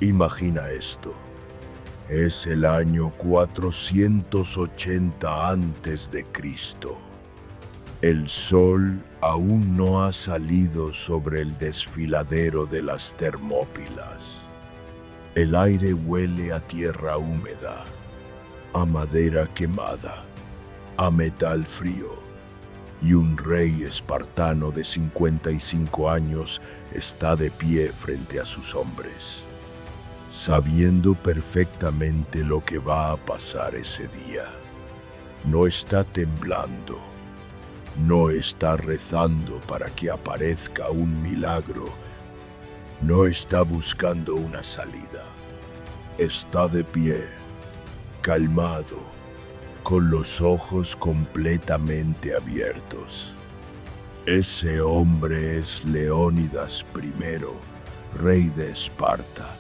Imagina esto. Es el año 480 antes de Cristo. El sol aún no ha salido sobre el desfiladero de las Termópilas. El aire huele a tierra húmeda, a madera quemada, a metal frío, y un rey espartano de 55 años está de pie frente a sus hombres, sabiendo perfectamente lo que va a pasar ese día. No está temblando, no está rezando para que aparezca un milagro, no está buscando una salida. Está de pie, calmado, con los ojos completamente abiertos. Ese hombre es Leónidas I, rey de Esparta.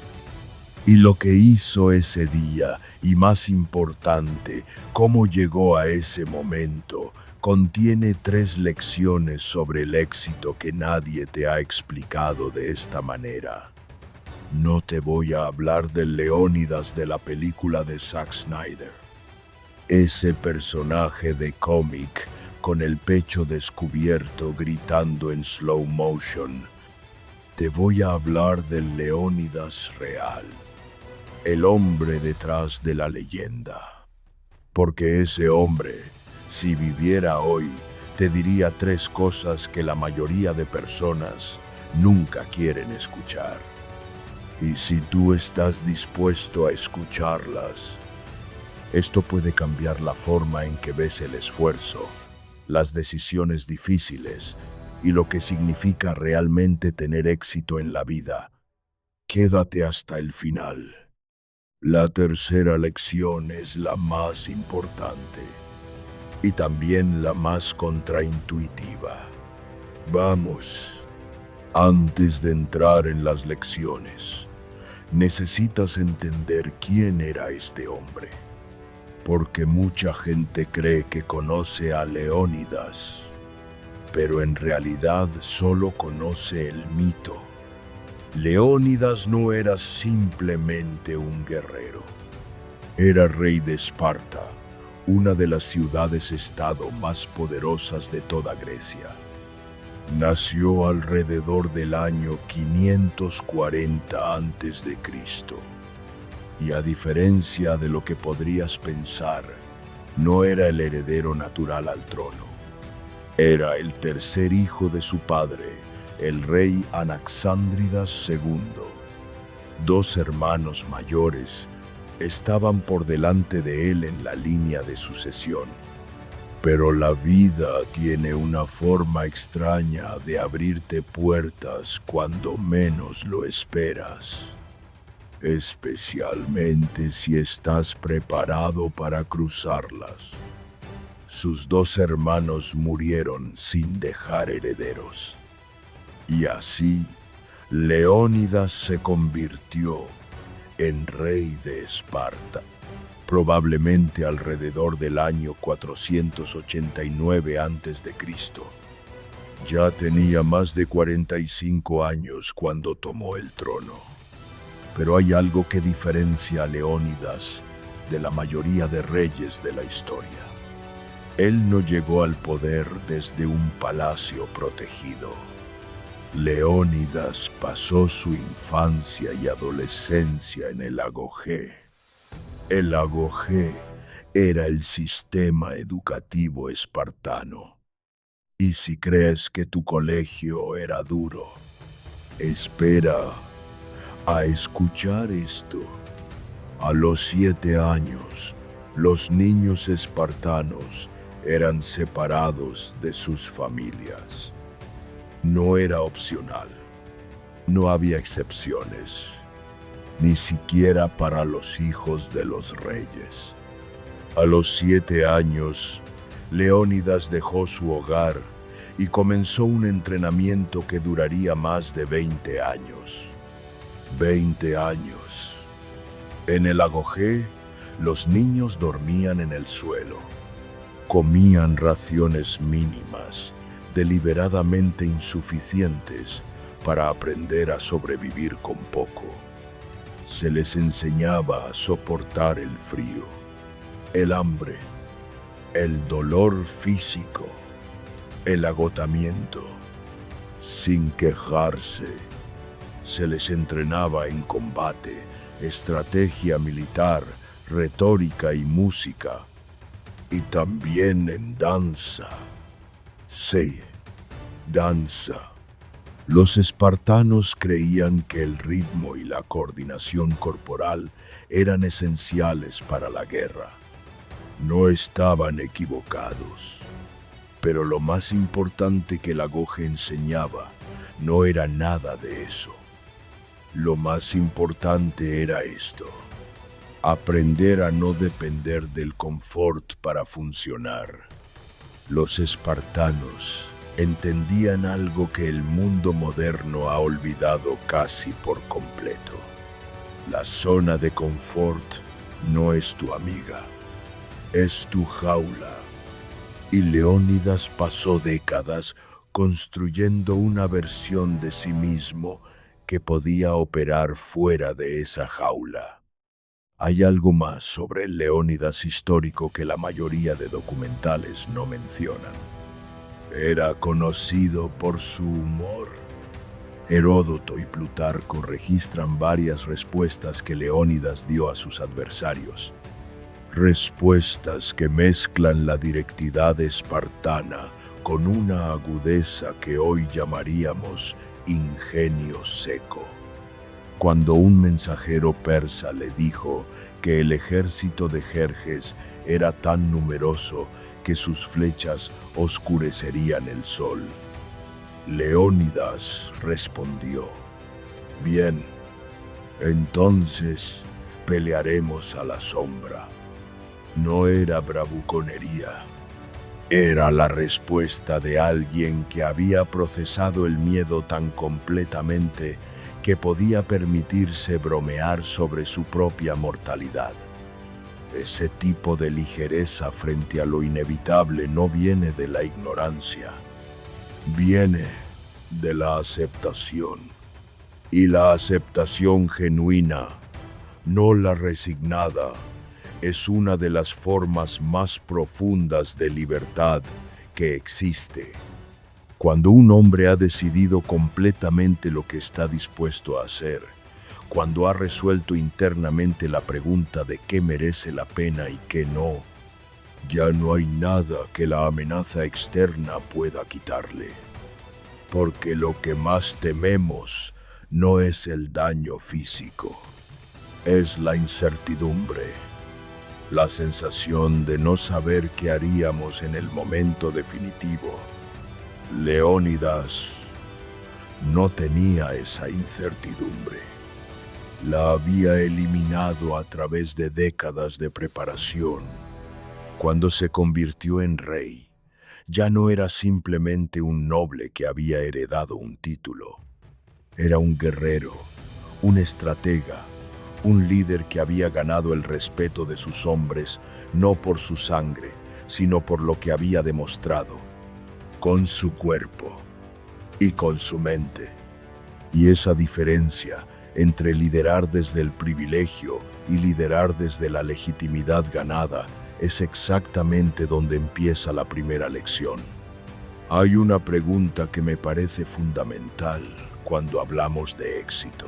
Y lo que hizo ese día, y más importante, cómo llegó a ese momento, contiene 3 lecciones sobre el éxito que nadie te ha explicado de esta manera. No te voy a hablar del Leónidas de la película de Zack Snyder. Ese personaje de cómic con el pecho descubierto gritando en slow motion. Te voy a hablar del Leónidas real, el hombre detrás de la leyenda. Porque ese hombre, si viviera hoy, te diría 3 cosas que la mayoría de personas nunca quieren escuchar. Y si tú estás dispuesto a escucharlas, esto puede cambiar la forma en que ves el esfuerzo, las decisiones difíciles y lo que significa realmente tener éxito en la vida. Quédate hasta el final. La tercera lección es la más importante y también la más contraintuitiva. Vamos, antes de entrar en las lecciones, necesitas entender quién era este hombre. Porque mucha gente cree que conoce a Leónidas, pero en realidad solo conoce el mito. Leónidas no era simplemente un guerrero. Era rey de Esparta, una de las ciudades-estado más poderosas de toda Grecia. Nació alrededor del año 540 a.C. Y a diferencia de lo que podrías pensar, no era el heredero natural al trono. Era el tercer hijo de su padre, el rey Anaxándridas II. 2 hermanos mayores estaban por delante de él en la línea de sucesión. Pero la vida tiene una forma extraña de abrirte puertas cuando menos lo esperas. Especialmente si estás preparado para cruzarlas. Sus 2 hermanos murieron sin dejar herederos. Y así, Leónidas se convirtió en rey de Esparta, probablemente alrededor del año 489 a.C. Ya tenía más de 45 años cuando tomó el trono. Pero hay algo que diferencia a Leónidas de la mayoría de reyes de la historia. Él no llegó al poder desde un palacio protegido. Leónidas pasó su infancia y adolescencia en el Agogé. El Agogé era el sistema educativo espartano. Y si crees que tu colegio era duro, espera a escuchar esto. A los 7 años, los niños espartanos eran separados de sus familias. No era opcional. No había excepciones, ni siquiera para los hijos de los reyes. A los 7 años, Leónidas dejó su hogar y comenzó un entrenamiento que duraría más de 20 años. 20 años. En el Agogé, los niños dormían en el suelo. Comían raciones mínimas, deliberadamente insuficientes para aprender a sobrevivir con poco. Se les enseñaba a soportar el frío, el hambre, el dolor físico, el agotamiento, sin quejarse. Se les entrenaba en combate, estrategia militar, retórica y música, y también en danza. Sí, danza. Los espartanos creían que el ritmo y la coordinación corporal eran esenciales para la guerra. No estaban equivocados. Pero lo más importante que la Goje enseñaba no era nada de eso. Lo más importante era esto: aprender a no depender del confort para funcionar. Los espartanos entendían algo que el mundo moderno ha olvidado casi por completo. La zona de confort no es tu amiga, es tu jaula. Y Leónidas pasó décadas construyendo una versión de sí mismo que podía operar fuera de esa jaula. Hay algo más sobre el Leónidas histórico que la mayoría de documentales no mencionan. Era conocido por su humor. Heródoto y Plutarco registran varias respuestas que Leónidas dio a sus adversarios. Respuestas que mezclan la directidad espartana con una agudeza que hoy llamaríamos ingenio seco. Cuando un mensajero persa le dijo que el ejército de Jerjes era tan numeroso que sus flechas oscurecerían el sol, Leónidas respondió: «Bien, entonces pelearemos a la sombra». No era bravuconería, era la respuesta de alguien que había procesado el miedo tan completamente que podía permitirse bromear sobre su propia mortalidad. Ese tipo de ligereza frente a lo inevitable no viene de la ignorancia, viene de la aceptación. Y la aceptación genuina, no la resignada, es una de las formas más profundas de libertad que existe. Cuando un hombre ha decidido completamente lo que está dispuesto a hacer, cuando ha resuelto internamente la pregunta de qué merece la pena y qué no, ya no hay nada que la amenaza externa pueda quitarle. Porque lo que más tememos no es el daño físico, es la incertidumbre. La sensación de no saber qué haríamos en el momento definitivo. Leónidas no tenía esa incertidumbre. La había eliminado a través de décadas de preparación. Cuando se convirtió en rey, ya no era simplemente un noble que había heredado un título. Era un guerrero, un estratega, un líder que había ganado el respeto de sus hombres no por su sangre, sino por lo que había demostrado, con su cuerpo y con su mente. Y esa diferencia entre liderar desde el privilegio y liderar desde la legitimidad ganada es exactamente donde empieza la primera lección. Hay una pregunta que me parece fundamental cuando hablamos de éxito,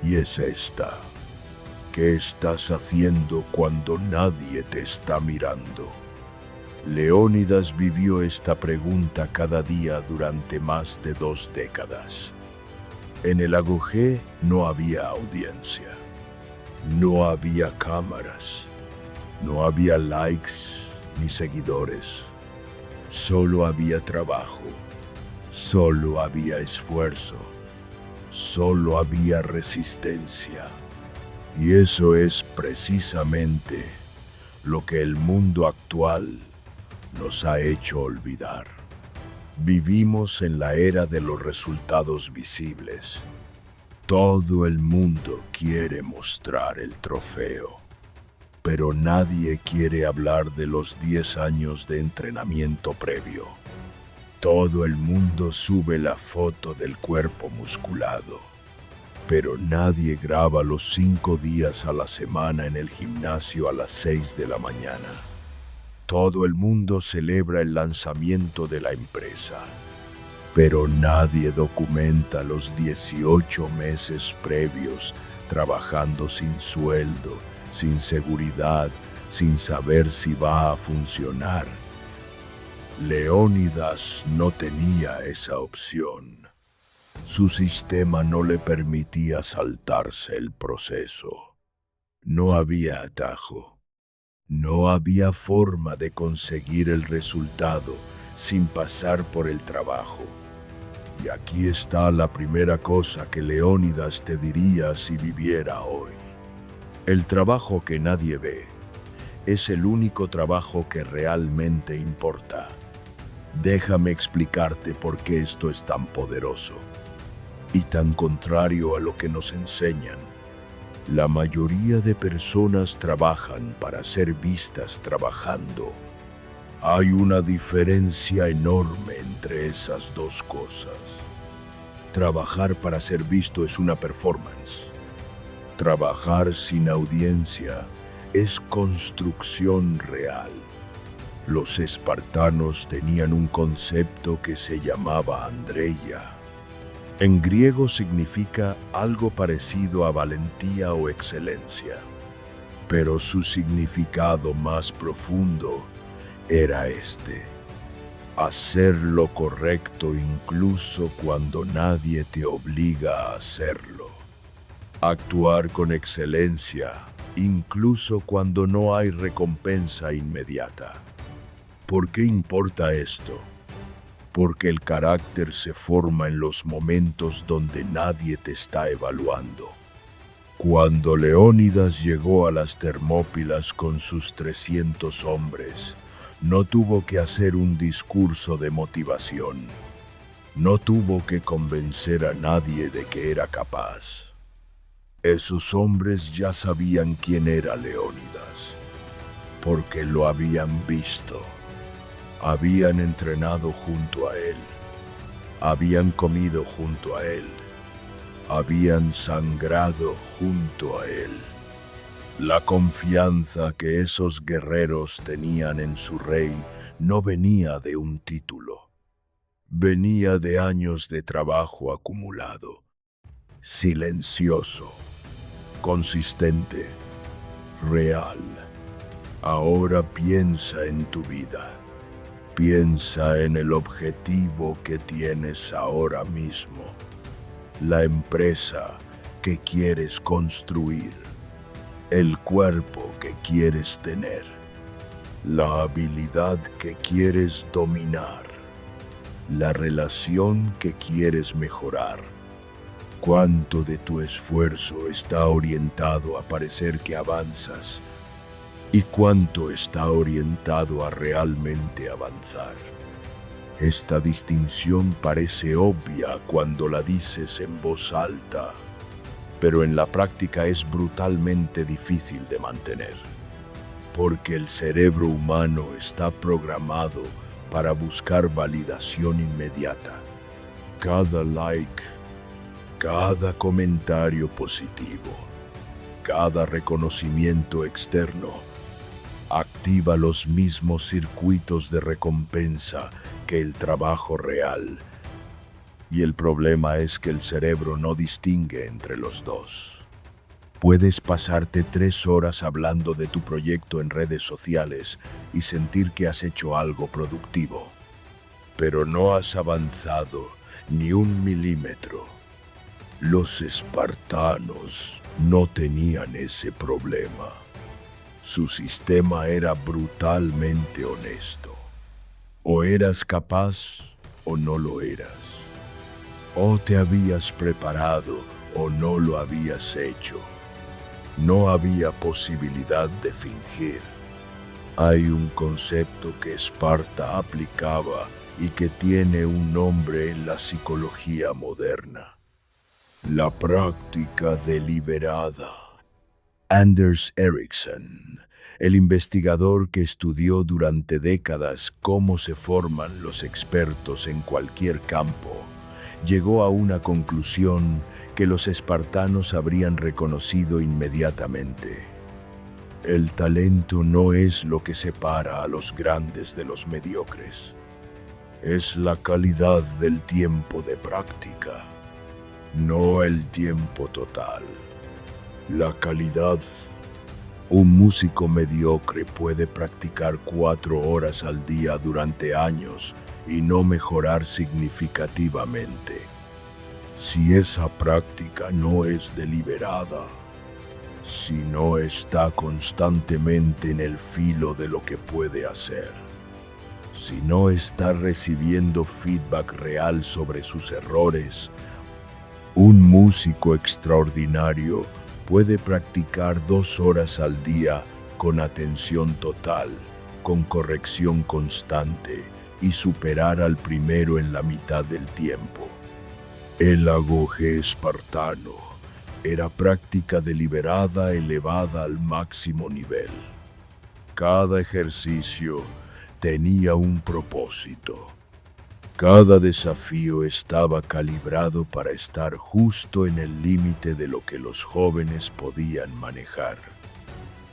y es esta: ¿qué estás haciendo cuando nadie te está mirando? Leónidas vivió esta pregunta cada día durante más de 2 décadas. En el apogeo no había audiencia, no había cámaras, no había likes ni seguidores. Solo había trabajo, solo había esfuerzo, solo había resistencia. Y eso es precisamente lo que el mundo actual nos ha hecho olvidar. Vivimos en la era de los resultados visibles. Todo el mundo quiere mostrar el trofeo, pero nadie quiere hablar de los 10 años de entrenamiento previo. Todo el mundo sube la foto del cuerpo musculado, Pero nadie graba los 5 días a la semana en el gimnasio a las 6 de la mañana. Todo el mundo celebra el lanzamiento de la empresa, pero nadie documenta los 18 meses previos trabajando sin sueldo, sin seguridad, sin saber si va a funcionar. Leónidas no tenía esa opción. Su sistema no le permitía saltarse el proceso. No había atajo. No había forma de conseguir el resultado sin pasar por el trabajo. Y aquí está la primera cosa que Leónidas te diría si viviera hoy. El trabajo que nadie ve es el único trabajo que realmente importa. Déjame explicarte por qué esto es tan poderoso y tan contrario a lo que nos enseñan. La mayoría de personas trabajan para ser vistas trabajando. Hay una diferencia enorme entre esas dos cosas. Trabajar para ser visto es una performance. Trabajar sin audiencia es construcción real. Los espartanos tenían un concepto que se llamaba andreia. En griego significa algo parecido a valentía o excelencia, pero su significado más profundo era este: hacer lo correcto incluso cuando nadie te obliga a hacerlo. Actuar con excelencia incluso cuando no hay recompensa inmediata. ¿Por qué importa esto? Porque el carácter se forma en los momentos donde nadie te está evaluando. Cuando Leónidas llegó a las Termópilas con sus 300 hombres, no tuvo que hacer un discurso de motivación. No tuvo que convencer a nadie de que era capaz. Esos hombres ya sabían quién era Leónidas, porque lo habían visto. Habían entrenado junto a él, habían comido junto a él, habían sangrado junto a él. La confianza que esos guerreros tenían en su rey no venía de un título, venía de años de trabajo acumulado, silencioso, consistente, real. Ahora piensa en tu vida. Piensa en el objetivo que tienes ahora mismo, la empresa que quieres construir, el cuerpo que quieres tener, la habilidad que quieres dominar, la relación que quieres mejorar. ¿Cuánto de tu esfuerzo está orientado a parecer que avanzas? ¿Y cuánto está orientado a realmente avanzar? Esta distinción parece obvia cuando la dices en voz alta, pero en la práctica es brutalmente difícil de mantener, porque el cerebro humano está programado para buscar validación inmediata. Cada like, cada comentario positivo, cada reconocimiento externo activa los mismos circuitos de recompensa que el trabajo real. Y el problema es que el cerebro no distingue entre los dos. Puedes pasarte 3 horas hablando de tu proyecto en redes sociales y sentir que has hecho algo productivo, pero no has avanzado ni 1 milímetro. Los espartanos no tenían ese problema. Su sistema era brutalmente honesto. O eras capaz o no lo eras. O te habías preparado o no lo habías hecho. No había posibilidad de fingir. Hay un concepto que Esparta aplicaba y que tiene un nombre en la psicología moderna: la práctica deliberada. Anders Ericsson, el investigador que estudió durante décadas cómo se forman los expertos en cualquier campo, llegó a una conclusión que los espartanos habrían reconocido inmediatamente. El talento no es lo que separa a los grandes de los mediocres. Es la calidad del tiempo de práctica, no el tiempo total. La calidad. Un músico mediocre puede practicar 4 horas al día durante años y no mejorar significativamente. Si esa práctica no es deliberada, si no está constantemente en el filo de lo que puede hacer, si no está recibiendo feedback real sobre sus errores, un músico extraordinario puede practicar 2 horas al día con atención total, con corrección constante y superar al primero en la mitad del tiempo. El agoge espartano era práctica deliberada elevada al máximo nivel. Cada ejercicio tenía un propósito. Cada desafío estaba calibrado para estar justo en el límite de lo que los jóvenes podían manejar.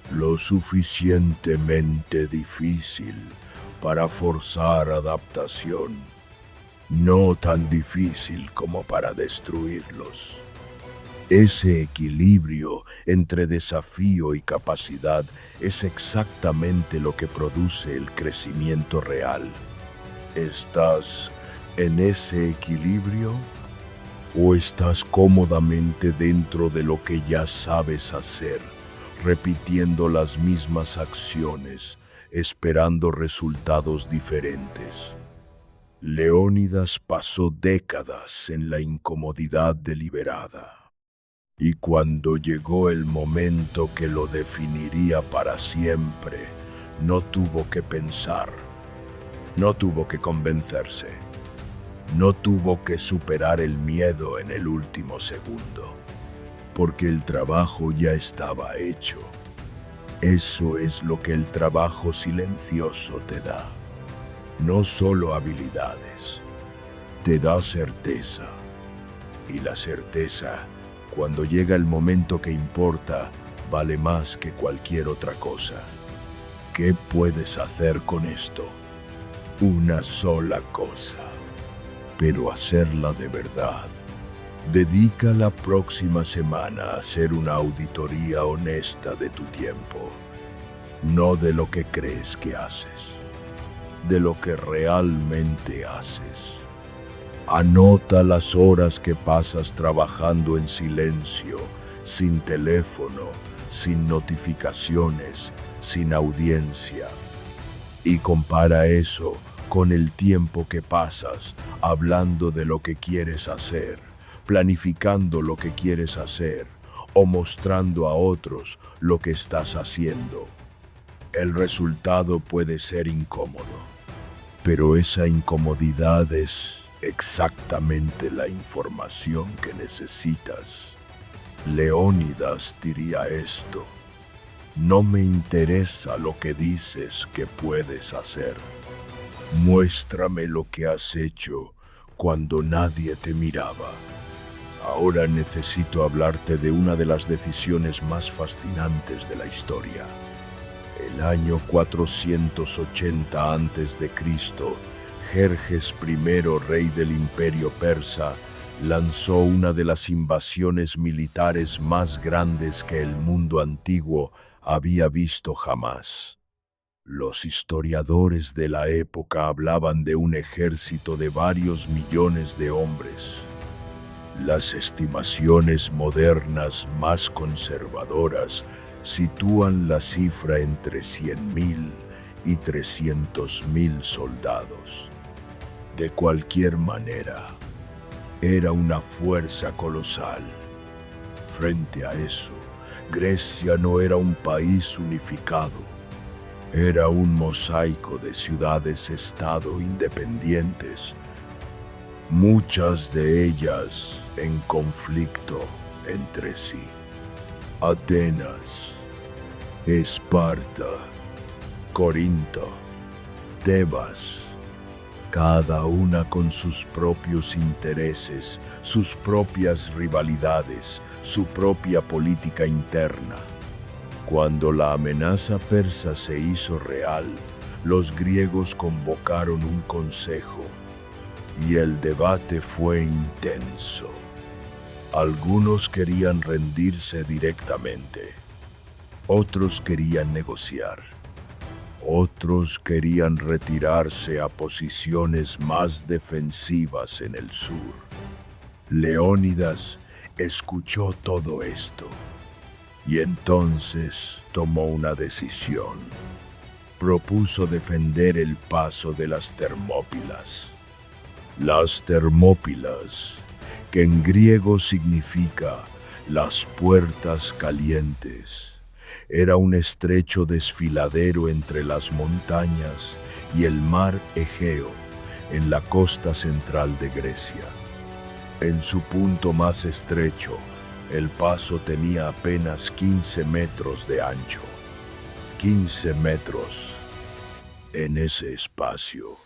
Lo suficientemente difícil para forzar adaptación, no tan difícil como para destruirlos. Ese equilibrio entre desafío y capacidad es exactamente lo que produce el crecimiento real. ¿Estás en ese equilibrio o estás cómodamente dentro de lo que ya sabes hacer, repitiendo las mismas acciones, esperando resultados diferentes? Leónidas pasó décadas en la incomodidad deliberada. Y cuando llegó el momento que lo definiría para siempre, no tuvo que pensar, no tuvo que convencerse, no tuvo que superar el miedo en el último segundo, porque el trabajo ya estaba hecho. Eso es lo que el trabajo silencioso te da. No solo habilidades, te da certeza. Y la certeza, cuando llega el momento que importa, vale más que cualquier otra cosa. ¿Qué puedes hacer con esto? Una sola cosa, pero hacerla de verdad. Dedica la próxima semana a hacer una auditoría honesta de tu tiempo, no de lo que crees que haces, de lo que realmente haces. Anota las horas que pasas trabajando en silencio, sin teléfono, sin notificaciones, sin audiencia. Y compara eso con el tiempo que pasas hablando de lo que quieres hacer, planificando lo que quieres hacer o mostrando a otros lo que estás haciendo. El resultado puede ser incómodo, pero esa incomodidad es exactamente la información que necesitas. Leónidas diría esto: no me interesa lo que dices que puedes hacer. Muéstrame lo que has hecho cuando nadie te miraba. Ahora necesito hablarte de una de las decisiones más fascinantes de la historia. El año 480 a.C., Jerjes I, rey del Imperio Persa, lanzó una de las invasiones militares más grandes que el mundo antiguo había visto jamás. Los historiadores de la época hablaban de un ejército de varios millones de hombres. Las estimaciones modernas más conservadoras sitúan la cifra entre 100.000 y 300.000 soldados. De cualquier manera, era una fuerza colosal. Frente a eso, Grecia no era un país unificado. Era un mosaico de ciudades-estado independientes, muchas de ellas en conflicto entre sí. Atenas, Esparta, Corinto, Tebas, cada una con sus propios intereses, sus propias rivalidades, su propia política interna. Cuando la amenaza persa se hizo real, los griegos convocaron un consejo y el debate fue intenso. Algunos querían rendirse directamente, otros querían negociar, otros querían retirarse a posiciones más defensivas en el sur. Leónidas escuchó todo esto y entonces tomó una decisión. Propuso defender el paso de las Termópilas. Las Termópilas, que en griego significa las puertas calientes, era un estrecho desfiladero entre las montañas y el mar Egeo en la costa central de Grecia. En su punto más estrecho, el paso tenía apenas 15 metros de ancho. 15 metros. En ese espacio,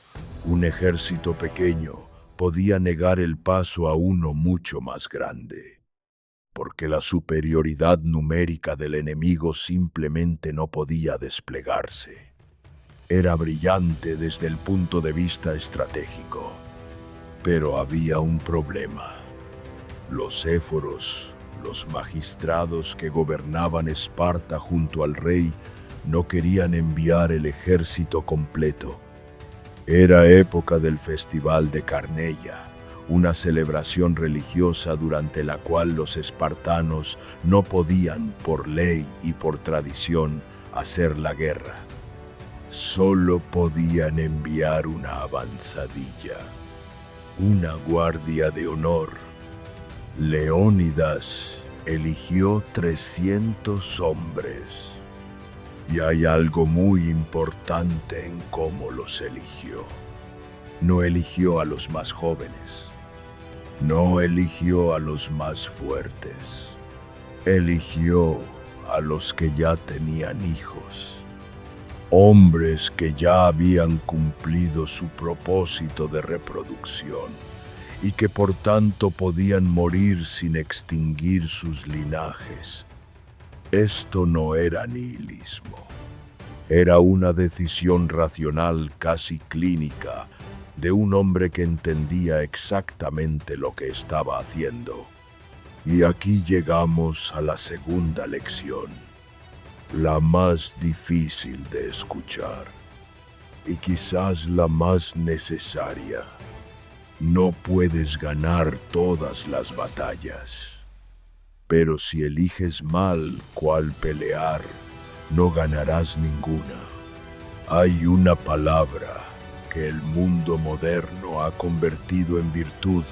un ejército pequeño podía negar el paso a uno mucho más grande, porque la superioridad numérica del enemigo simplemente no podía desplegarse. Era brillante desde el punto de vista estratégico, pero había un problema. Los éforos, los magistrados que gobernaban Esparta junto al rey, no querían enviar el ejército completo. Era época del Festival de Carneia, una celebración religiosa durante la cual los espartanos no podían, por ley y por tradición, hacer la guerra. Solo podían enviar una avanzadilla, una guardia de honor. Leónidas eligió 300 hombres. Y hay algo muy importante en cómo los eligió. No eligió a los más jóvenes. No eligió a los más fuertes. Eligió a los que ya tenían hijos. Hombres que ya habían cumplido su propósito de reproducción y que por tanto podían morir sin extinguir sus linajes. Esto no era nihilismo. Era una decisión racional, casi clínica, de un hombre que entendía exactamente lo que estaba haciendo. Y aquí llegamos a la segunda lección, la más difícil de escuchar y quizás la más necesaria. No puedes ganar todas las batallas. Pero si eliges mal cuál pelear, no ganarás ninguna. Hay una palabra que el mundo moderno ha convertido en virtud,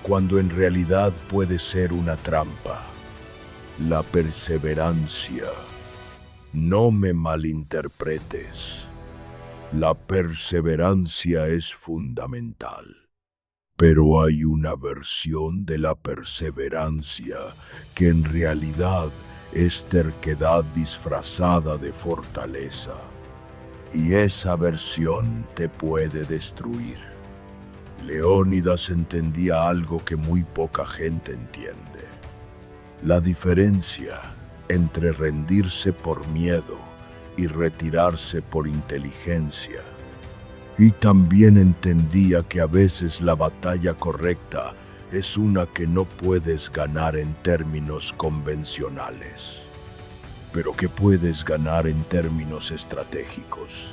cuando en realidad puede ser una trampa. La perseverancia. No me malinterpretes. La perseverancia es fundamental. Pero hay una versión de la perseverancia que en realidad es terquedad disfrazada de fortaleza. Y esa versión te puede destruir. Leónidas entendía algo que muy poca gente entiende. La diferencia entre rendirse por miedo y retirarse por inteligencia. Y también entendía que a veces la batalla correcta es una que no puedes ganar en términos convencionales, pero que puedes ganar en términos estratégicos.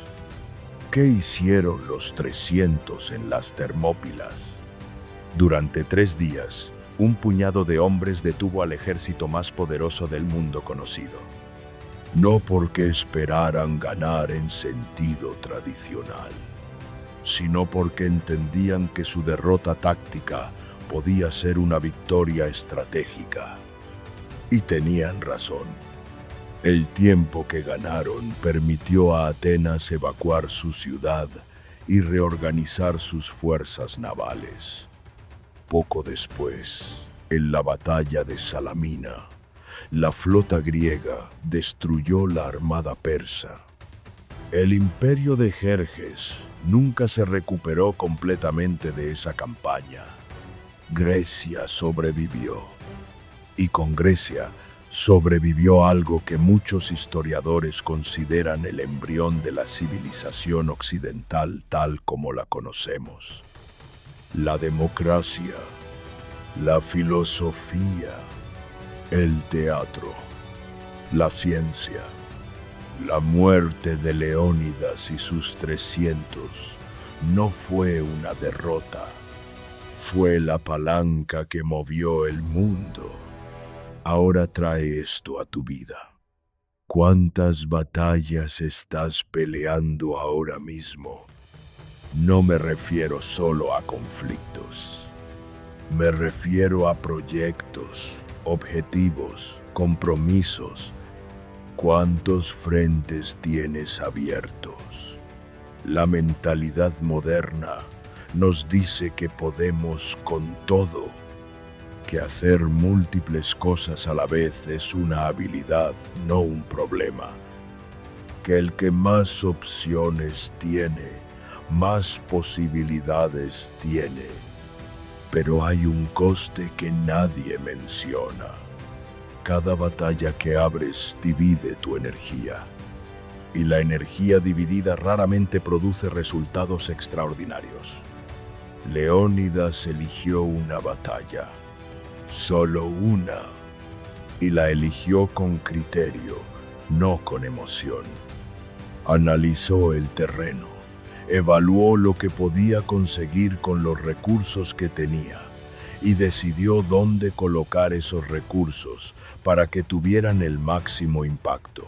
¿Qué hicieron los 300 en las Termópilas? Durante 3 días, un puñado de hombres detuvo al ejército más poderoso del mundo conocido. No porque esperaran ganar en sentido tradicional, sino porque entendían que su derrota táctica podía ser una victoria estratégica. Y tenían razón. El tiempo que ganaron permitió a Atenas evacuar su ciudad y reorganizar sus fuerzas navales. Poco después, en la batalla de Salamina, la flota griega destruyó la armada persa. El imperio de Jerjes nunca se recuperó completamente de esa campaña. Grecia sobrevivió. Y con Grecia sobrevivió algo que muchos historiadores consideran el embrión de la civilización occidental tal como la conocemos. La democracia, la filosofía, el teatro, la ciencia. La muerte de Leónidas y sus 300 no fue una derrota, fue la palanca que movió el mundo. Ahora trae esto a tu vida. ¿Cuántas batallas estás peleando ahora mismo? No me refiero solo a conflictos. Me refiero a proyectos, objetivos, compromisos. ¿Cuántos frentes tienes abiertos? La mentalidad moderna nos dice que podemos con todo, que hacer múltiples cosas a la vez es una habilidad, no un problema, que el que más opciones tiene, más posibilidades tiene, pero hay un coste que nadie menciona. Cada batalla que abres divide tu energía, y la energía dividida raramente produce resultados extraordinarios. Leónidas eligió una batalla, solo una, y la eligió con criterio, no con emoción. Analizó el terreno, evaluó lo que podía conseguir con los recursos que tenía, y decidió dónde colocar esos recursos para que tuvieran el máximo impacto.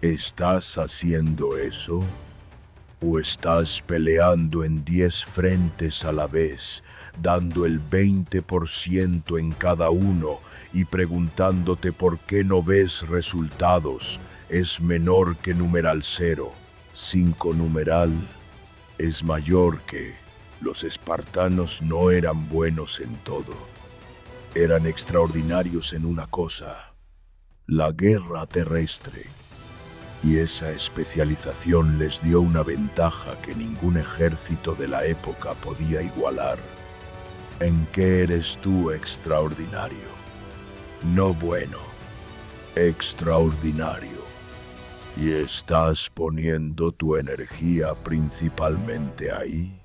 ¿Estás haciendo eso? ¿O estás peleando en 10 frentes a la vez, dando el 20% en cada uno y preguntándote por qué no ves resultados? Es menor que numeral 0. 5 numeral es mayor que... Los espartanos no eran buenos en todo. Eran extraordinarios en una cosa, la guerra terrestre. Y esa especialización les dio una ventaja que ningún ejército de la época podía igualar. ¿En qué eres tú extraordinario? No bueno, extraordinario. ¿Y estás poniendo tu energía principalmente ahí?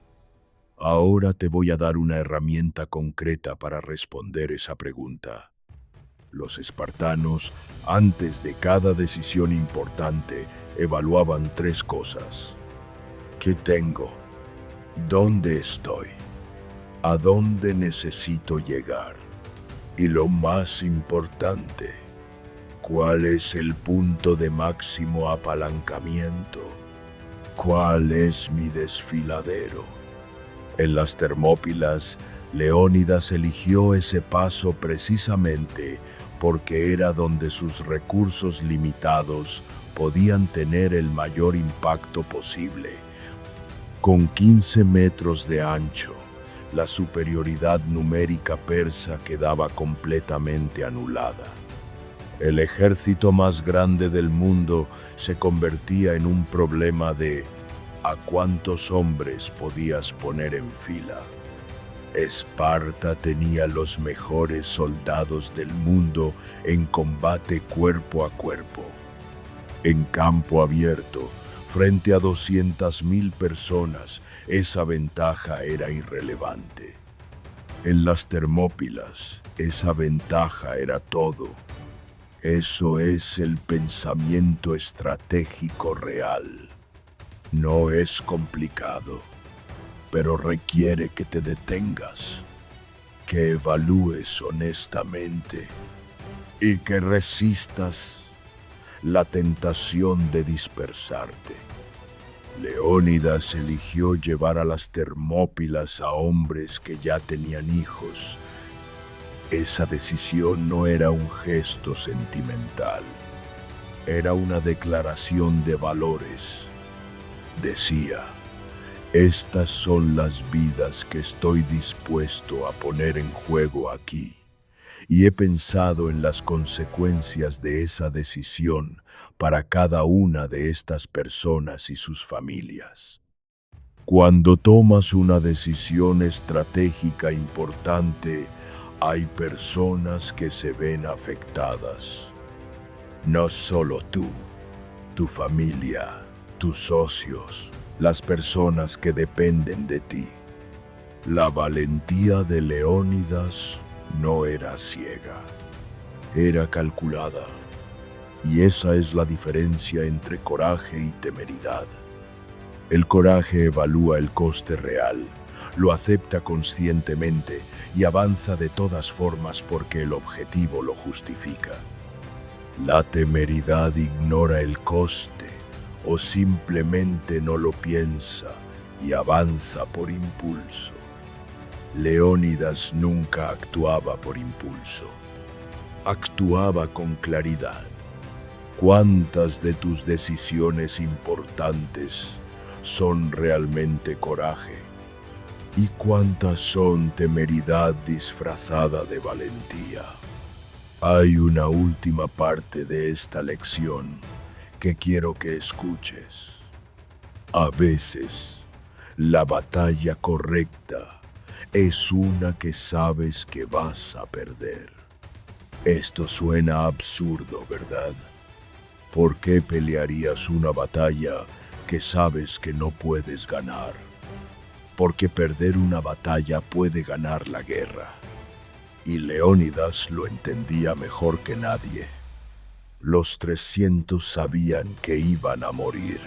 Ahora te voy a dar una herramienta concreta para responder esa pregunta. Los espartanos, antes de cada decisión importante, evaluaban 3 cosas. ¿Qué tengo? ¿Dónde estoy? ¿A dónde necesito llegar? Y lo más importante, ¿cuál es el punto de máximo apalancamiento? ¿Cuál es mi desfiladero? En las Termópilas, Leónidas eligió ese paso precisamente porque era donde sus recursos limitados podían tener el mayor impacto posible. Con 15 metros de ancho, la superioridad numérica persa quedaba completamente anulada. El ejército más grande del mundo se convertía en un problema de ¿a cuántos hombres podías poner en fila? Esparta tenía los mejores soldados del mundo en combate cuerpo a cuerpo. En campo abierto, frente a 200.000 personas, esa ventaja era irrelevante. En las Termópilas, esa ventaja era todo. Eso es el pensamiento estratégico real. No es complicado, pero requiere que te detengas, que evalúes honestamente y que resistas la tentación de dispersarte. Leónidas eligió llevar a las Termópilas a hombres que ya tenían hijos. Esa decisión no era un gesto sentimental, era una declaración de valores. Decía, estas son las vidas que estoy dispuesto a poner en juego aquí. y he pensado en las consecuencias de esa decisión para cada una de estas personas y sus familias. Cuando tomas una decisión estratégica importante, hay personas que se ven afectadas. No solo tú, tu familia, tus socios, las personas que dependen de ti. La valentía de Leónidas no era ciega, era calculada. Y esa es la diferencia entre coraje y temeridad. El coraje evalúa el coste real, lo acepta conscientemente y avanza de todas formas porque el objetivo lo justifica. La temeridad ignora el coste o simplemente no lo piensa y avanza por impulso. Leónidas nunca actuaba por impulso, actuaba con claridad. ¿Cuántas de tus decisiones importantes son realmente coraje? ¿Y cuántas son temeridad disfrazada de valentía? Hay una última parte de esta lección que quiero que escuches. A veces, la batalla correcta es una que sabes que vas a perder. Esto suena absurdo, ¿verdad? ¿Por qué pelearías una batalla que sabes que no puedes ganar? Porque perder una batalla puede ganar la guerra. Y Leónidas lo entendía mejor que nadie. Los 300 sabían que iban a morir.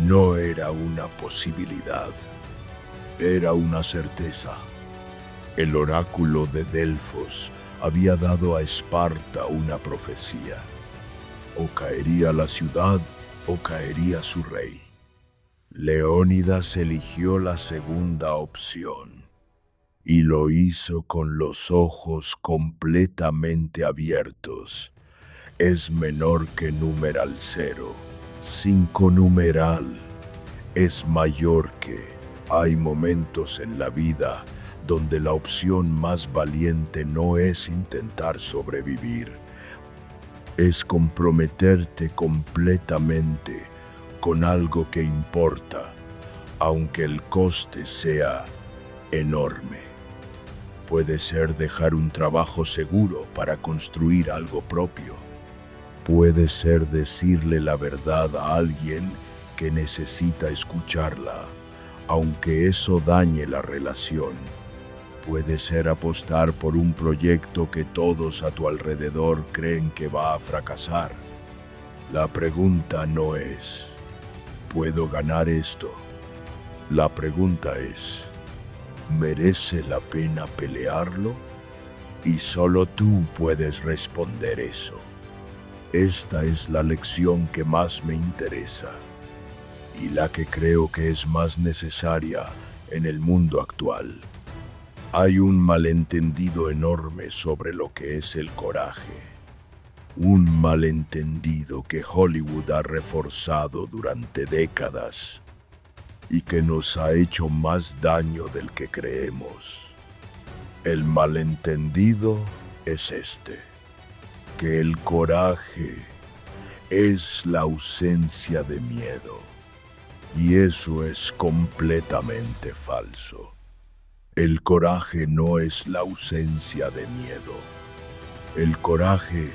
No era una posibilidad, era una certeza. El oráculo de Delfos había dado a Esparta una profecía. O caería la ciudad o caería su rey. Leónidas eligió la segunda opción y lo hizo con los ojos completamente abiertos. Es menor que numeral 0. 5 numeral es mayor que. Hay momentos en la vida donde la opción más valiente no es intentar sobrevivir, es comprometerte completamente con algo que importa, aunque el coste sea enorme. Puede ser dejar un trabajo seguro para construir algo propio. Puede ser decirle la verdad a alguien que necesita escucharla, aunque eso dañe la relación. Puede ser apostar por un proyecto que todos a tu alrededor creen que va a fracasar. La pregunta no es, ¿puedo ganar esto? La pregunta es, ¿merece la pena pelearlo? Y solo tú puedes responder eso. Esta es la lección que más me interesa y la que creo que es más necesaria en el mundo actual. Hay un malentendido enorme sobre lo que es el coraje. Un malentendido que Hollywood ha reforzado durante décadas y que nos ha hecho más daño del que creemos. El malentendido es este, que el coraje es la ausencia de miedo, y eso es completamente falso. El coraje no es la ausencia de miedo. El coraje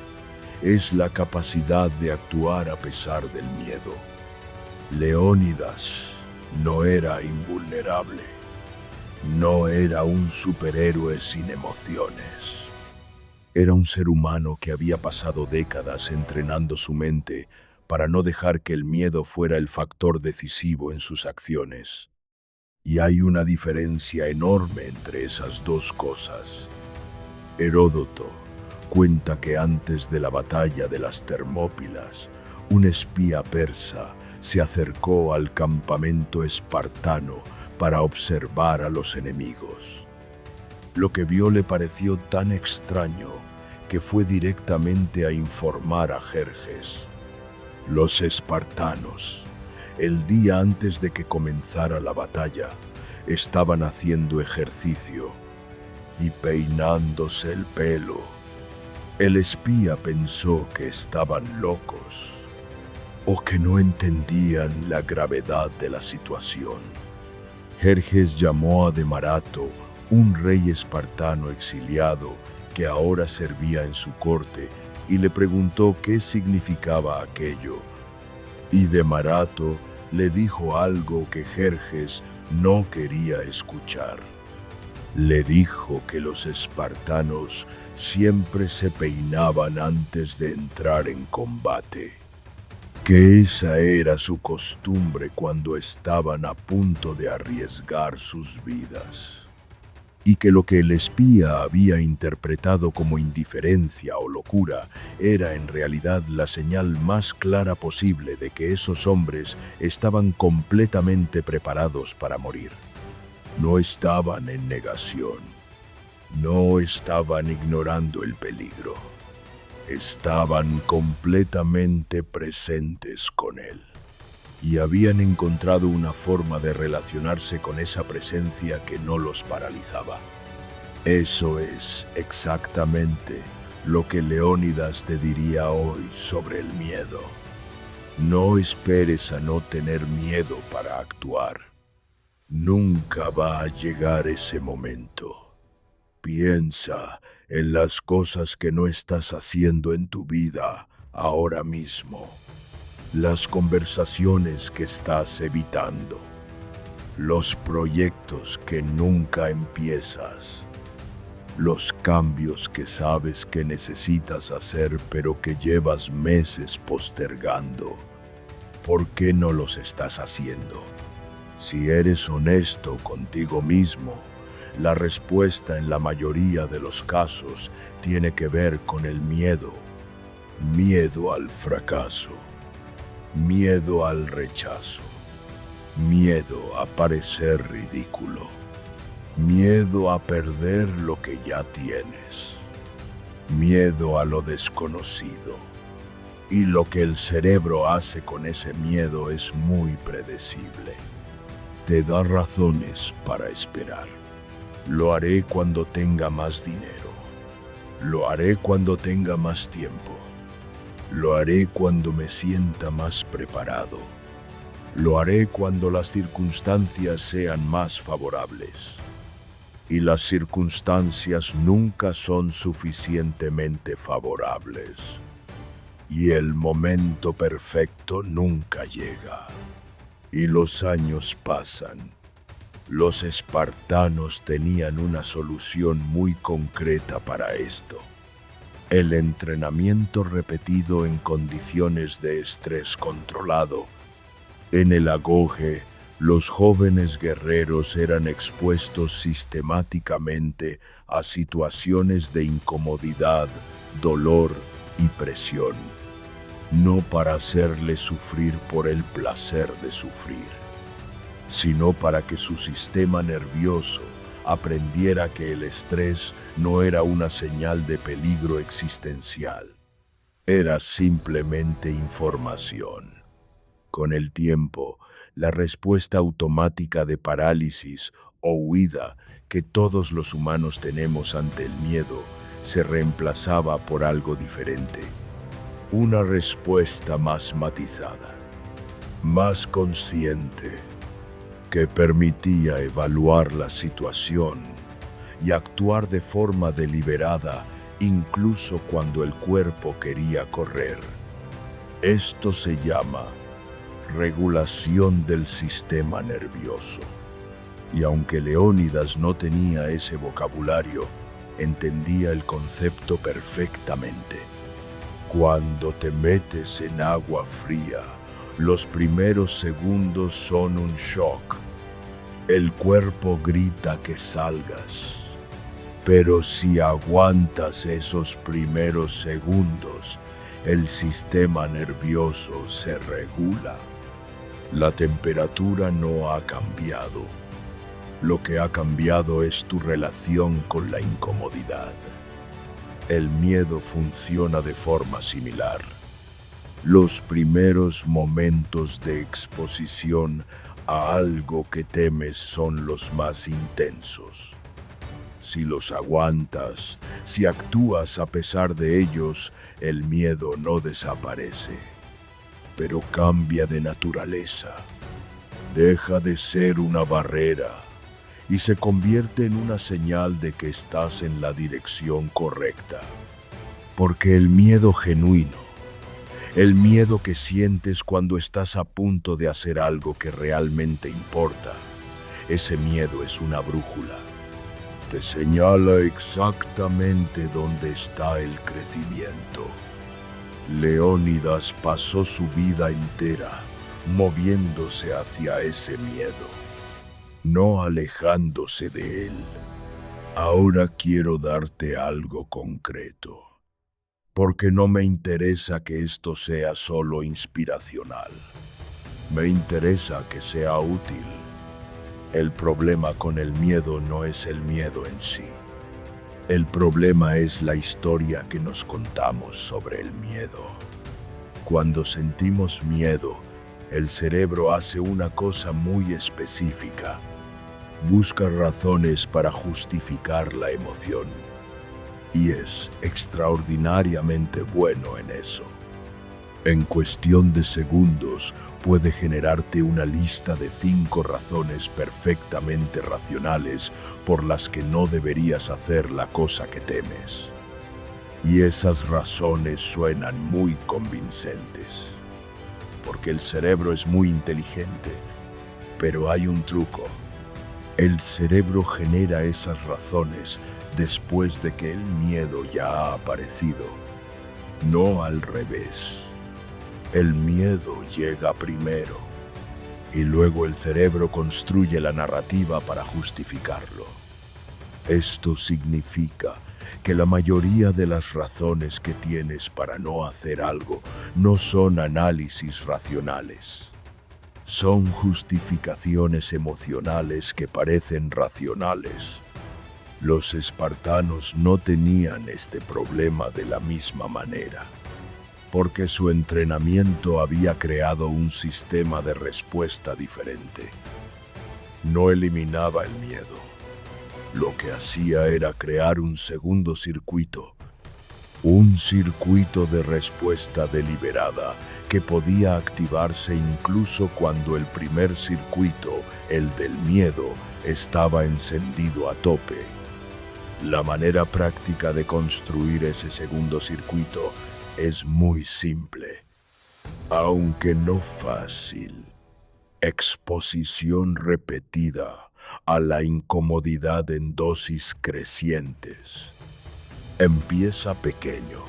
es la capacidad de actuar a pesar del miedo. Leónidas no era invulnerable. No era un superhéroe sin emociones. Era un ser humano que había pasado décadas entrenando su mente para no dejar que el miedo fuera el factor decisivo en sus acciones. Y hay una diferencia enorme entre esas dos cosas. Heródoto cuenta que antes de la batalla de las Termópilas, un espía persa se acercó al campamento espartano para observar a los enemigos. Lo que vio le pareció tan extraño que fue directamente a informar a Jerjes. Los espartanos, el día antes de que comenzara la batalla, estaban haciendo ejercicio. y peinándose el pelo. El espía pensó que estaban locos o que no entendían la gravedad de la situación. Jerjes llamó a Demarato, un rey espartano exiliado que ahora servía en su corte, y le preguntó qué significaba aquello. Y Demarato le dijo algo que Jerjes no quería escuchar. Le dijo que los espartanos siempre se peinaban antes de entrar en combate, que esa era su costumbre cuando estaban a punto de arriesgar sus vidas, y que lo que el espía había interpretado como indiferencia o locura era en realidad la señal más clara posible de que esos hombres estaban completamente preparados para morir. No estaban en negación, no estaban ignorando el peligro, estaban completamente presentes con él. Y habían encontrado una forma de relacionarse con esa presencia que no los paralizaba. Eso es exactamente lo que Leónidas te diría hoy sobre el miedo. No esperes a no tener miedo para actuar. Nunca va a llegar ese momento. Piensa en las cosas que no estás haciendo en tu vida ahora mismo. Las conversaciones que estás evitando, los proyectos que nunca empiezas, los cambios que sabes que necesitas hacer pero que llevas meses postergando. ¿Por qué no los estás haciendo? Si eres honesto contigo mismo, la respuesta en la mayoría de los casos tiene que ver con el miedo. Miedo al fracaso. Miedo al rechazo, miedo a parecer ridículo, miedo a perder lo que ya tienes, miedo a lo desconocido. Y lo que el cerebro hace con ese miedo es muy predecible. Te da razones para esperar. Lo haré cuando tenga más dinero. Lo haré cuando tenga más tiempo. Lo haré cuando me sienta más preparado. Lo haré cuando las circunstancias sean más favorables. Y las circunstancias nunca son suficientemente favorables. Y el momento perfecto nunca llega. Y los años pasan. Los espartanos tenían una solución muy concreta para esto. El entrenamiento repetido en condiciones de estrés controlado. En el agoge, los jóvenes guerreros eran expuestos sistemáticamente a situaciones de incomodidad, dolor y presión, no para hacerles sufrir por el placer de sufrir, sino para que su sistema nervioso aprendiera que el estrés no era una señal de peligro existencial, era simplemente información. Con el tiempo, la respuesta automática de parálisis o huida que todos los humanos tenemos ante el miedo se reemplazaba por algo diferente. Una respuesta más matizada, más consciente, que permitía evaluar la situación y actuar de forma deliberada incluso cuando el cuerpo quería correr. Esto se llama regulación del sistema nervioso. Y aunque Leónidas no tenía ese vocabulario, entendía el concepto perfectamente. Cuando te metes en agua fría, los primeros segundos son un shock. El cuerpo grita que salgas. Pero si aguantas esos primeros segundos, el sistema nervioso se regula. La temperatura no ha cambiado. Lo que ha cambiado es tu relación con la incomodidad. El miedo funciona de forma similar. Los primeros momentos de exposición a algo que temes son los más intensos. Si los aguantas, si actúas a pesar de ellos, el miedo no desaparece, pero cambia de naturaleza. Deja de ser una barrera y se convierte en una señal de que estás en la dirección correcta. Porque el miedo genuino, el miedo que sientes cuando estás a punto de hacer algo que realmente importa, ese miedo es una brújula. Te señala exactamente dónde está el crecimiento. Leónidas pasó su vida entera moviéndose hacia ese miedo, no alejándose de él. Ahora quiero darte algo concreto, porque no me interesa que esto sea solo inspiracional. Me interesa que sea útil. El problema con el miedo no es el miedo en sí. El problema es la historia que nos contamos sobre el miedo. Cuando sentimos miedo, el cerebro hace una cosa muy específica. Busca razones para justificar la emoción. Y es extraordinariamente bueno en eso. En cuestión de segundos puede generarte una lista de 5 razones perfectamente racionales por las que no deberías hacer la cosa que temes. Y esas razones suenan muy convincentes, porque el cerebro es muy inteligente, pero hay un truco. El cerebro genera esas razones después de que el miedo ya ha aparecido, no al revés. El miedo llega primero y luego el cerebro construye la narrativa para justificarlo. Esto significa que la mayoría de las razones que tienes para no hacer algo no son análisis racionales. Son justificaciones emocionales que parecen racionales. Los espartanos no tenían este problema de la misma manera, porque su entrenamiento había creado un sistema de respuesta diferente. No eliminaba el miedo. Lo que hacía era crear un segundo circuito, un circuito de respuesta deliberada que podía activarse incluso cuando el primer circuito, el del miedo, estaba encendido a tope. La manera práctica de construir ese segundo circuito es muy simple, aunque no fácil. Exposición repetida a la incomodidad en dosis crecientes. Empieza pequeño.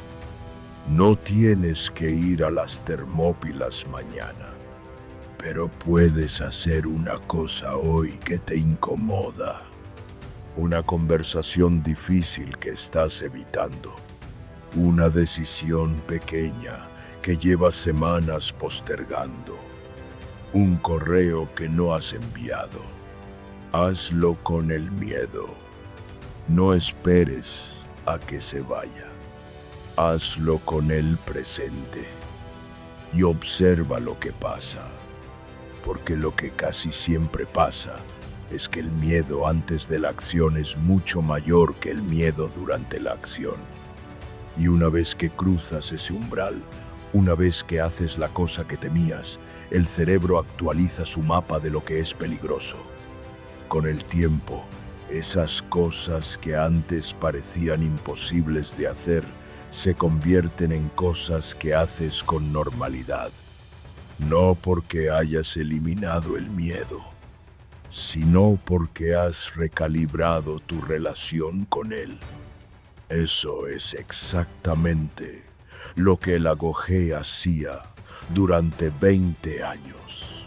No tienes que ir a las Termópilas mañana, pero puedes hacer una cosa hoy que te incomoda. Una conversación difícil que estás evitando. Una decisión pequeña que llevas semanas postergando. Un correo que no has enviado. Hazlo con el miedo. No esperes a que se vaya. Hazlo con el presente. Y observa lo que pasa. Porque lo que casi siempre pasa es que el miedo antes de la acción es mucho mayor que el miedo durante la acción. Y una vez que cruzas ese umbral, una vez que haces la cosa que temías, el cerebro actualiza su mapa de lo que es peligroso. Con el tiempo, esas cosas que antes parecían imposibles de hacer se convierten en cosas que haces con normalidad. No porque hayas eliminado el miedo, sino porque has recalibrado tu relación con él. Eso es exactamente lo que el Agogé hacía durante 20 años.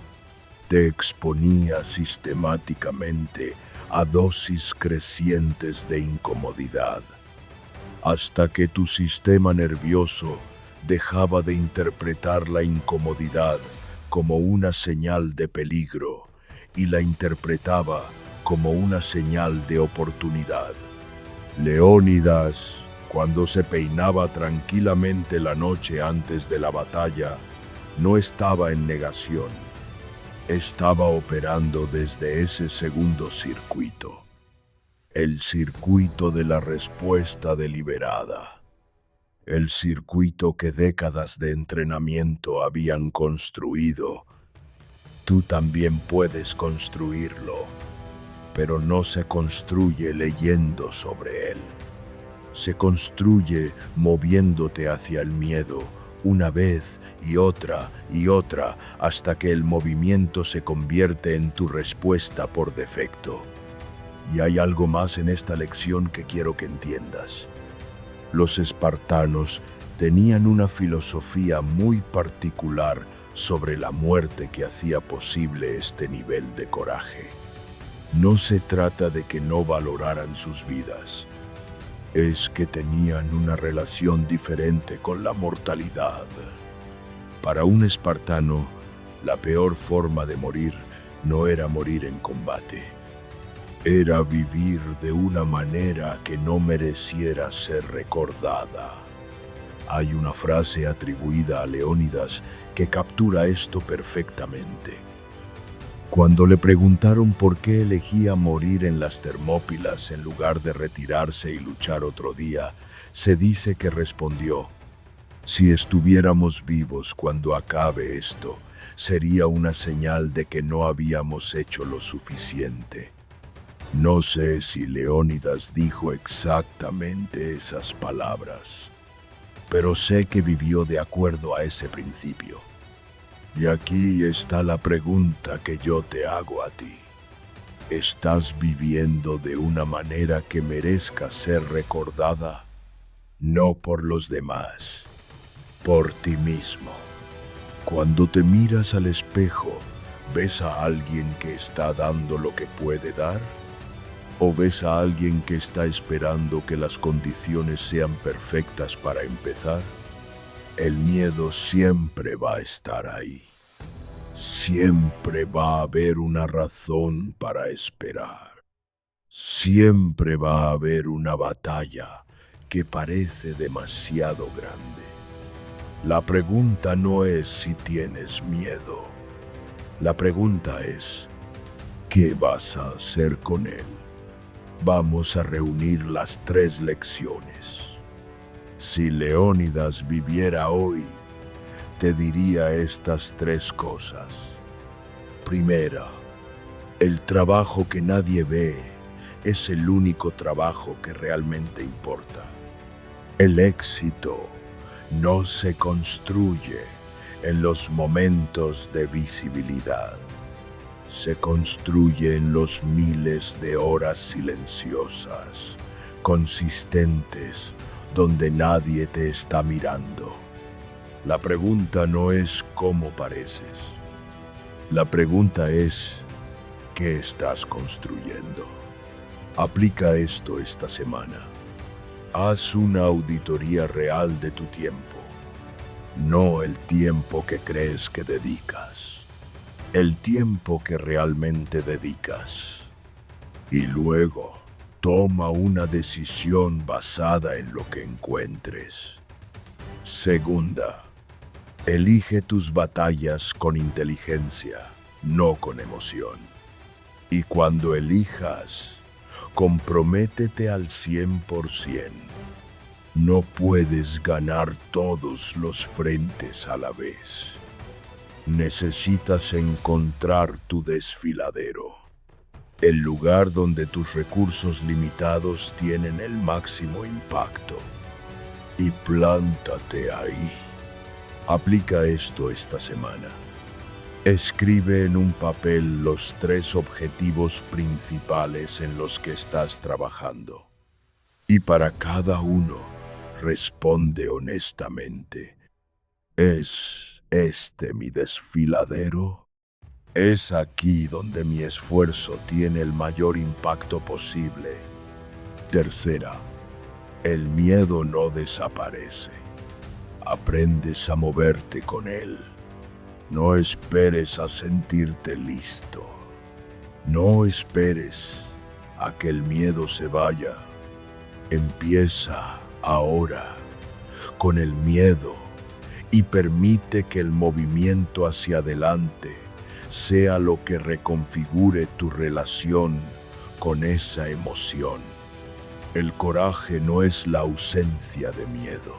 Te exponía sistemáticamente a dosis crecientes de incomodidad, hasta que tu sistema nervioso dejaba de interpretar la incomodidad como una señal de peligro y la interpretaba como una señal de oportunidad. Leónidas, cuando se peinaba tranquilamente la noche antes de la batalla, no estaba en negación. Estaba operando desde ese segundo circuito. el circuito de la respuesta deliberada, el circuito que décadas de entrenamiento habían construido. Tú también puedes construirlo, pero no se construye leyendo sobre él. Se construye moviéndote hacia el miedo, una vez y otra, hasta que el movimiento se convierte en tu respuesta por defecto. Y hay algo más en esta lección que quiero que entiendas. Los espartanos tenían una filosofía muy particular sobre la muerte que hacía posible este nivel de coraje. No se trata de que no valoraran sus vidas, es que tenían una relación diferente con la mortalidad. Para un espartano, la peor forma de morir no era morir en combate. Era vivir de una manera que no mereciera ser recordada. Hay una frase atribuida a Leónidas que captura esto perfectamente. Cuando le preguntaron por qué elegía morir en las Termópilas en lugar de retirarse y luchar otro día, se dice que respondió: si estuviéramos vivos cuando acabe esto, sería una señal de que no habíamos hecho lo suficiente. No sé si Leónidas dijo exactamente esas palabras, pero sé que vivió de acuerdo a ese principio. Y aquí está la pregunta que yo te hago a ti. ¿Estás viviendo de una manera que merezca ser recordada? No por los demás, por ti mismo. Cuando te miras al espejo, ¿ves a alguien que está dando lo que puede dar? ¿O ves a alguien que está esperando que las condiciones sean perfectas para empezar? El miedo siempre va a estar ahí. Siempre va a haber una razón para esperar. Siempre va a haber una batalla que parece demasiado grande. La pregunta no es si tienes miedo. La pregunta es, ¿qué vas a hacer con él? Vamos a reunir las 3 lecciones. Si Leónidas viviera hoy, te diría estas 3 cosas. Primera, el trabajo que nadie ve es el único trabajo que realmente importa. El éxito no se construye en los momentos de visibilidad. Se construye en los miles de horas silenciosas, consistentes, donde nadie te está mirando. La pregunta no es cómo pareces. La pregunta es, ¿qué estás construyendo? Aplica esto esta semana. Haz una auditoría real de tu tiempo, no el tiempo que crees que dedicas. El tiempo que realmente dedicas. Y luego, toma una decisión basada en lo que encuentres. Segunda, elige tus batallas con inteligencia, no con emoción. Y cuando elijas, comprométete al 100%. No puedes ganar todos los frentes a la vez. Necesitas encontrar tu desfiladero, el lugar donde tus recursos limitados tienen el máximo impacto. Y plántate ahí. Aplica esto esta semana. Escribe en un papel los 3 objetivos principales en los que estás trabajando. Y para cada uno, responde honestamente. ¿Es este mi desfiladero? Es aquí donde mi esfuerzo tiene el mayor impacto posible. Tercera, el miedo no desaparece. Aprendes a moverte con él. No esperes a sentirte listo. No esperes a que el miedo se vaya. Empieza ahora con el miedo y permite que el movimiento hacia adelante sea lo que reconfigure tu relación con esa emoción. El coraje no es la ausencia de miedo.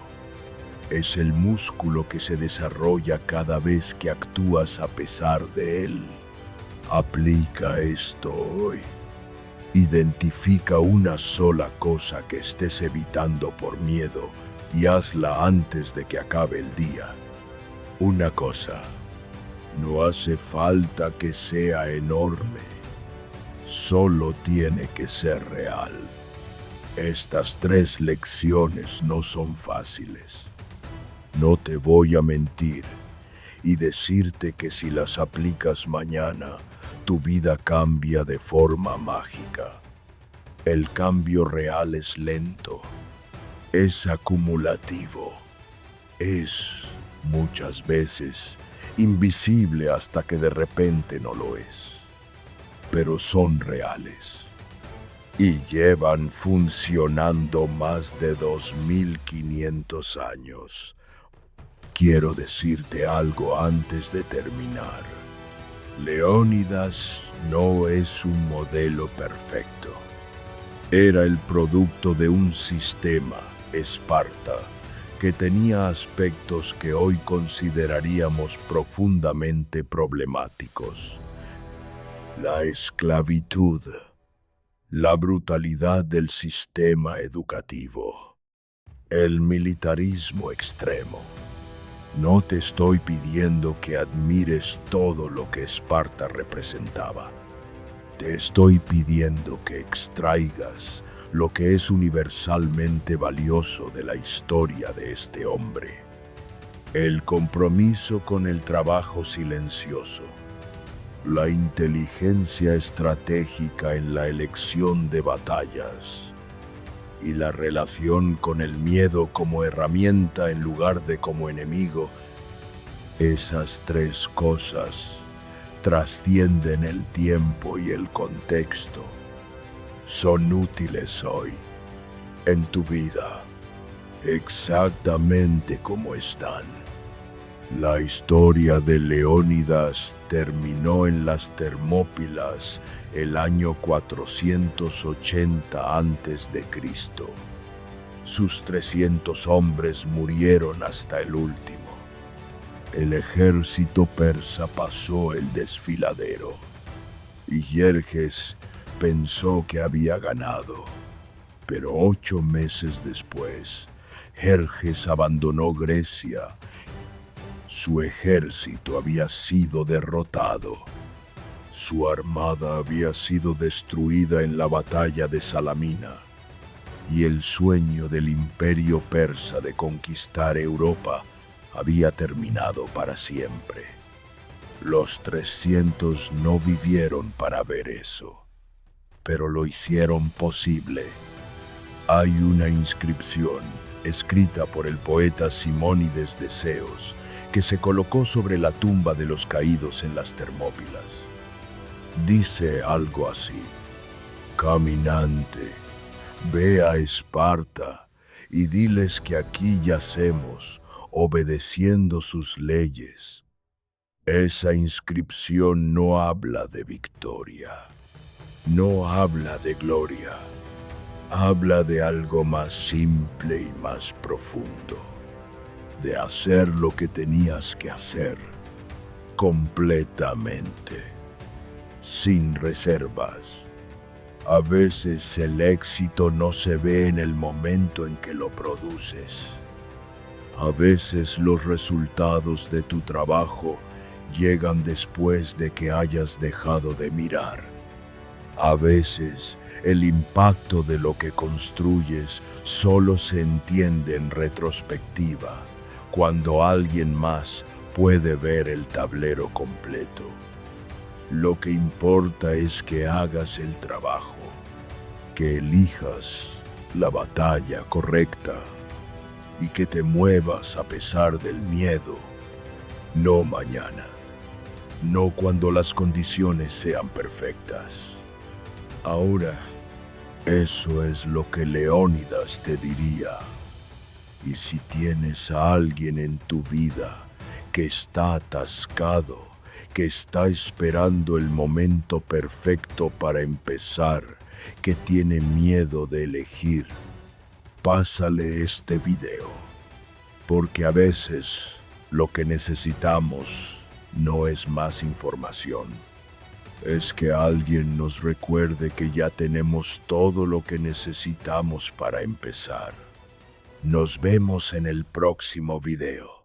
Es el músculo que se desarrolla cada vez que actúas a pesar de él. Aplica esto hoy. Identifica una sola cosa que estés evitando por miedo y hazla antes de que acabe el día. Una cosa. No hace falta que sea enorme. Solo tiene que ser real. Estas 3 lecciones no son fáciles. No te voy a mentir y decirte que si las aplicas mañana, tu vida cambia de forma mágica. El cambio real es lento, es acumulativo, es, muchas veces, invisible hasta que de repente no lo es. Pero son reales y llevan funcionando más de 2500 años. Quiero decirte algo antes de terminar. Leónidas no es un modelo perfecto. Era el producto de un sistema, Esparta, que tenía aspectos que hoy consideraríamos profundamente problemáticos. La esclavitud, la brutalidad del sistema educativo, el militarismo extremo. No te estoy pidiendo que admires todo lo que Esparta representaba. Te estoy pidiendo que extraigas lo que es universalmente valioso de la historia de este hombre. El compromiso con el trabajo silencioso, la inteligencia estratégica en la elección de batallas y la relación con el miedo como herramienta en lugar de como enemigo. Esas 3 cosas trascienden el tiempo y el contexto. Son útiles hoy, en tu vida, exactamente como están. La historia de Leónidas terminó en las Termópilas el año 480 a.C. Sus 300 hombres murieron hasta el último. El ejército persa pasó el desfiladero y Jerjes pensó que había ganado. Pero 8 meses después, Jerjes abandonó Grecia. Su ejército había sido derrotado. Su armada había sido destruida en la batalla de Salamina. Y el sueño del imperio persa de conquistar Europa había terminado para siempre. Los 300 no vivieron para ver eso, pero lo hicieron posible. Hay una inscripción escrita por el poeta Simónides de Ceos que se colocó sobre la tumba de los caídos en las Termópilas. Dice algo así: caminante, ve a Esparta y diles que aquí yacemos, obedeciendo sus leyes. Esa inscripción no habla de victoria, no habla de gloria, habla de algo más simple y más profundo, de hacer lo que tenías que hacer, completamente, sin reservas. A veces el éxito no se ve en el momento en que lo produces. A veces los resultados de tu trabajo llegan después de que hayas dejado de mirar. A veces el impacto de lo que construyes solo se entiende en retrospectiva, cuando alguien más puede ver el tablero completo. Lo que importa es que hagas el trabajo, que elijas la batalla correcta y que te muevas a pesar del miedo. No mañana, no cuando las condiciones sean perfectas. Ahora, eso es lo que Leónidas te diría. Y si tienes a alguien en tu vida que está atascado, que está esperando el momento perfecto para empezar, que tiene miedo de elegir, pásale este video, porque a veces lo que necesitamos no es más información, es que alguien nos recuerde que ya tenemos todo lo que necesitamos para empezar. Nos vemos en el próximo video.